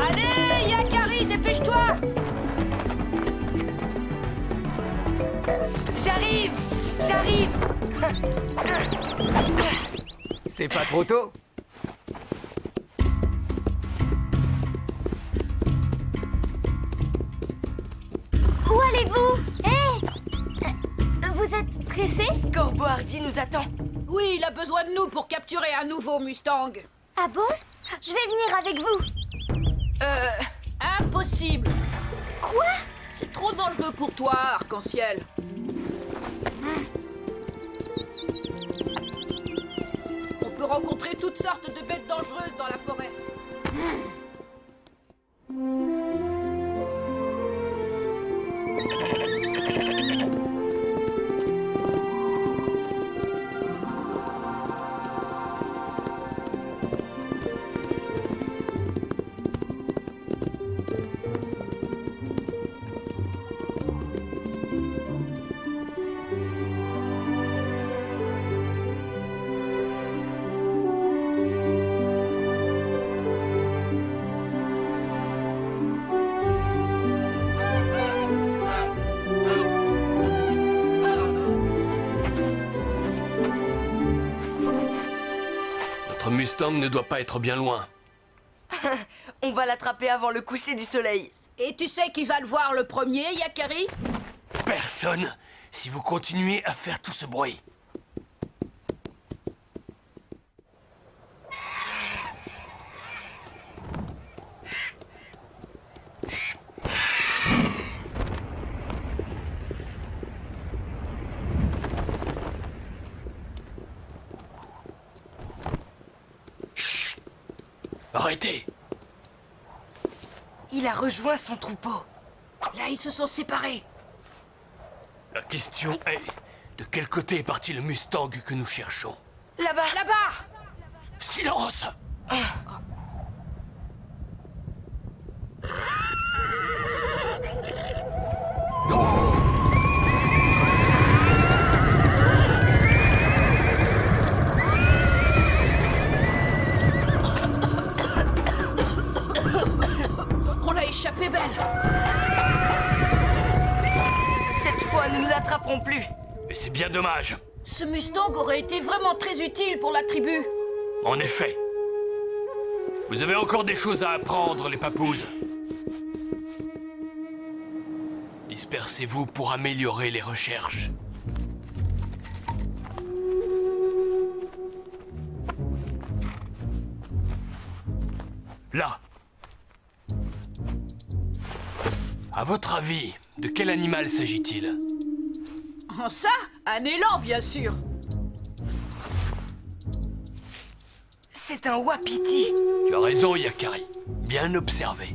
Allez, Yakari, dépêche-toi! J'arrive! J'arrive! C'est pas trop tôt? Où allez-vous? Hé! Vous êtes pressé? Corbeau Hardy nous attend. Oui, il a besoin de nous pour capturer un nouveau Mustang. Ah bon? Je vais venir avec vous. Impossible! Quoi? C'est trop dangereux pour toi, Arc-en-Ciel. On peut rencontrer toutes sortes de bêtes dangereuses dans la forêt. Notre Mustang ne doit pas être bien loin. On va l'attraper avant le coucher du soleil. Et tu sais qui va le voir le premier, Yakari? Personne, si vous continuez à faire tout ce bruit. Chut. Arrêtez! Il a rejoint son troupeau. Là, ils se sont séparés. La question est, de quel côté est parti le Mustang que nous cherchons? Là-bas! Là-bas! Silence! On l'a échappé belle. Cette fois, nous ne l'attraperons plus. Mais c'est bien dommage. Ce Mustang aurait été vraiment très utile pour la tribu. En effet. Vous avez encore des choses à apprendre, les papouses. Dispersez-vous pour améliorer les recherches. Là. À votre avis, de quel animal s'agit-il? Oh, ça? Un élan, bien sûr. C'est un wapiti. Tu as raison, Yakari. Bien observé.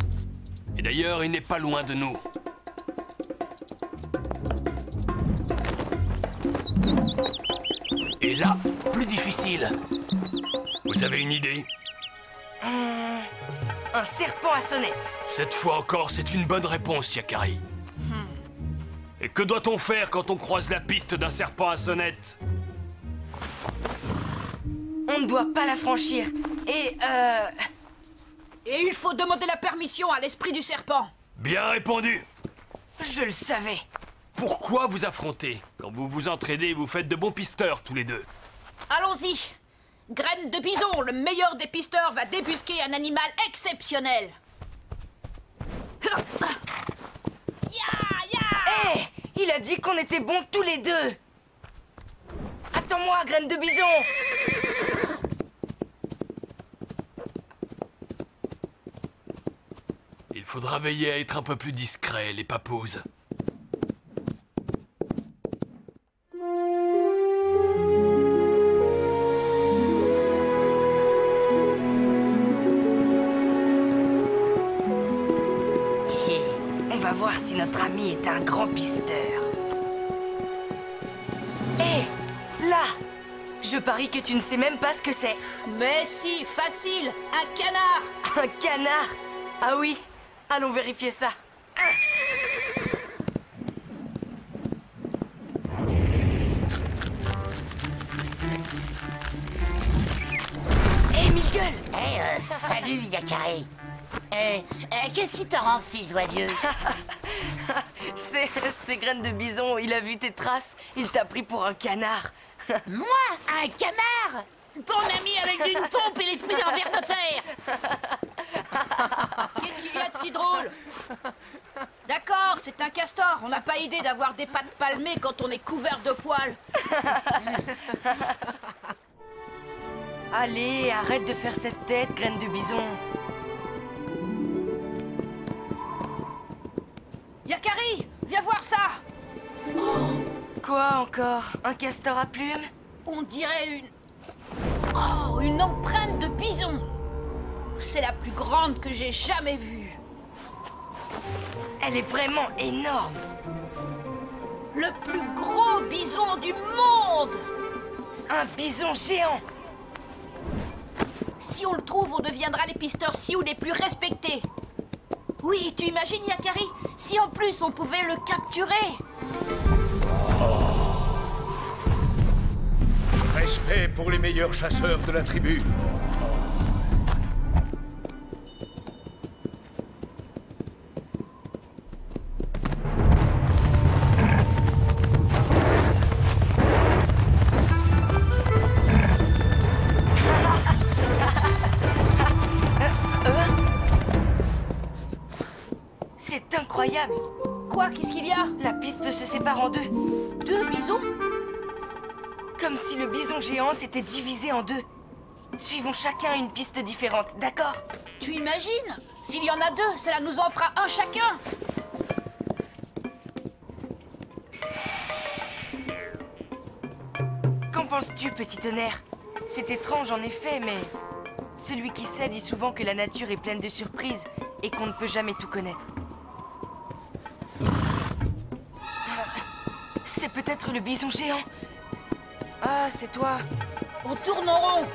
Et d'ailleurs, il n'est pas loin de nous. Et là, plus difficile. Vous avez une idée? Un serpent à sonnette. Cette fois encore, c'est une bonne réponse, Yakari. Et que doit-on faire quand on croise la piste d'un serpent à sonnette? On ne doit pas la franchir. Et Et il faut demander la permission à l'esprit du serpent. Bien répondu. je le savais. Pourquoi vous affronter? Quand vous vous entraînez, vous faites de bons pisteurs, tous les deux. Allons-y. Graine de bison, le meilleur des pisteurs va débusquer un animal exceptionnel. Hé, il a dit qu'on était bons tous les deux. Attends-moi, graine de bison. Il faudra veiller à être un peu plus discret, les papouses. On va voir si notre ami est un grand pisteur. Hé, là, je Je parie que tu ne sais même pas ce que c'est. Mais si, facile, un canard. Un canard? Ah oui, allons vérifier ça. Hé, Miguel! Salut, Yakari. Qu'est-ce qui te rend si joyeux? C'est Graines de Bison, il a vu tes traces, il t'a pris pour un canard. Moi, un canard? Ton ami avec une trompe et l'esprit en verre de fer. Qu'est-ce qu'il y a de si drôle? D'accord, c'est un castor. On n'a pas idée d'avoir des pattes palmées quand on est couvert de poils. Allez, arrête de faire cette tête, Graines de Bison. Yakari, viens voir ça. Quoi encore? Un castor à plumes? On dirait une... Oh, une empreinte de bison. C'est la plus grande que j'ai jamais vue. Elle est vraiment énorme. Le plus gros bison du monde. Un bison géant. Si on le trouve, on deviendra les pisteurs Sioux les plus respectés. Oui, tu imagines, Yakari? Si en plus on pouvait le capturer. Respect pour les meilleurs chasseurs de la tribu. C'est incroyable. Quoi, qu'est-ce qu'il y a? La piste se sépare en deux. Deux bisons? Comme si le bison géant s'était divisé en deux. Suivons chacun une piste différente, d'accord? Tu imagines? S'il y en a deux, cela nous en fera un chacun. Qu'en penses-tu, petit tonnerre? C'est étrange en effet, mais... celui qui sait dit souvent que la nature est pleine de surprises et qu'on ne peut jamais tout connaître. C'est peut-être le bison géant. Ah, c'est toi. On tourne en rond.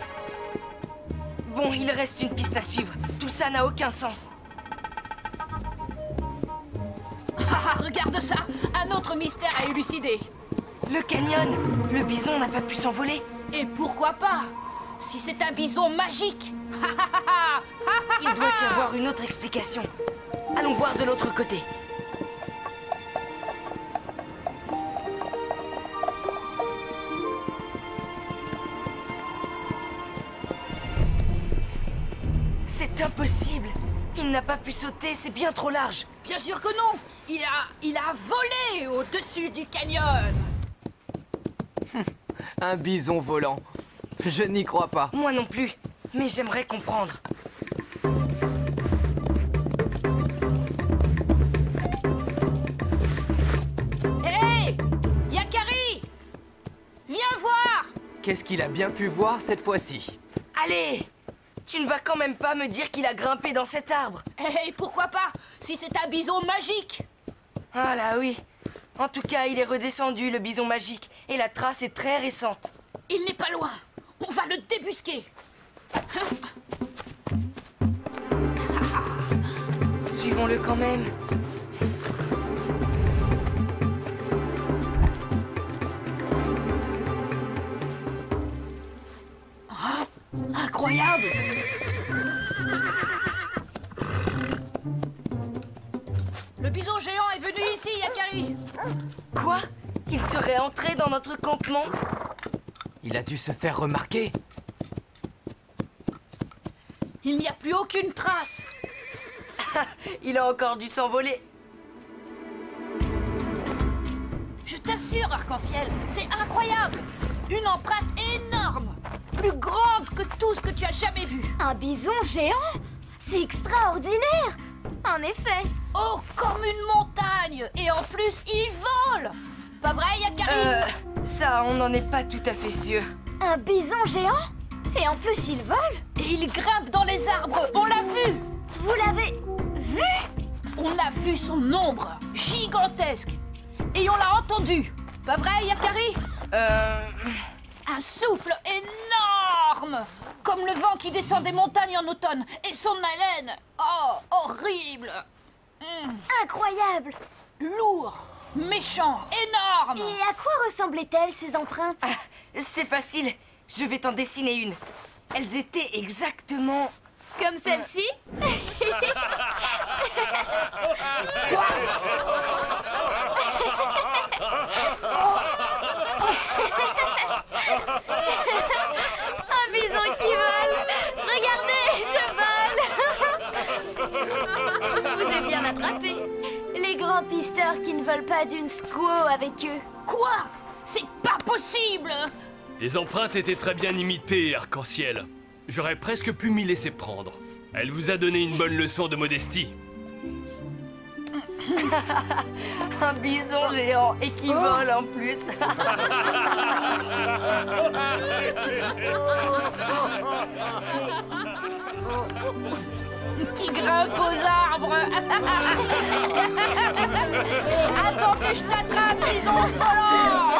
Bon, il reste une piste à suivre. Tout ça n'a aucun sens. Ah, regarde ça. Un autre mystère à élucider. Le canyon. Le bison n'a pas pu s'envoler. Et pourquoi pas? Si c'est un bison magique. Il doit y avoir une autre explication. Allons voir de l'autre côté. C'est impossible. Il n'a pas pu sauter, c'est bien trop large. Bien sûr que non. Il a volé au-dessus du canyon. Un bison volant. Je n'y crois pas. Moi non plus, mais j'aimerais comprendre. Hé, Yakari, viens voir. Qu'est-ce qu'il a bien pu voir cette fois-ci? Allez! Tu ne vas quand même pas me dire qu'il a grimpé dans cet arbre. Hé, pourquoi pas? Si c'est un bison magique. Ah là oui. En tout cas, il est redescendu, le bison magique. Et la trace est très récente. Il n'est pas loin. On va le débusquer. Suivons-le quand même. Incroyable. Le bison géant est venu ici, Yakari. Quoi? Il serait entré dans notre campement? Il a dû se faire remarquer. Il n'y a plus aucune trace. Il a encore dû s'envoler. Je t'assure, Arc-en-Ciel, c'est incroyable. Une empreinte énorme. Plus grande que tout ce que tu as jamais vu. Un bison géant? C'est extraordinaire! En effet. Oh, comme une montagne. Et en plus, il vole. Pas vrai, Yakari? Ça, on n'en est pas tout à fait sûr. Un bison géant? Et en plus, il vole? Et il grimpe dans les arbres. On l'a vu. Vous l'avez vu? On a vu son ombre, gigantesque. Et on l'a entendu. Pas vrai, Yakari? Un souffle énorme, comme le vent qui descend des montagnes en automne. Et son haleine, oh, horrible. Incroyable! Lourd, méchant, énorme. Et à quoi ressemblaient-elles, ces empreintes? Ah, c'est facile, je vais t'en dessiner une. Elles étaient exactement... Comme celle-ci? Un bison qui vole! Regardez, je vole! Je vous ai bien attrapé. Les grands pisteurs qui ne volent pas d'une squaw avec eux. Quoi? C'est pas possible. Les empreintes étaient très bien imitées, Arc-en-Ciel. J'aurais presque pu m'y laisser prendre. Elle vous a donné une bonne leçon de modestie. Un bison géant et qui vole en plus. Qui grimpe aux arbres. Attends que je t'attrape, bison volant.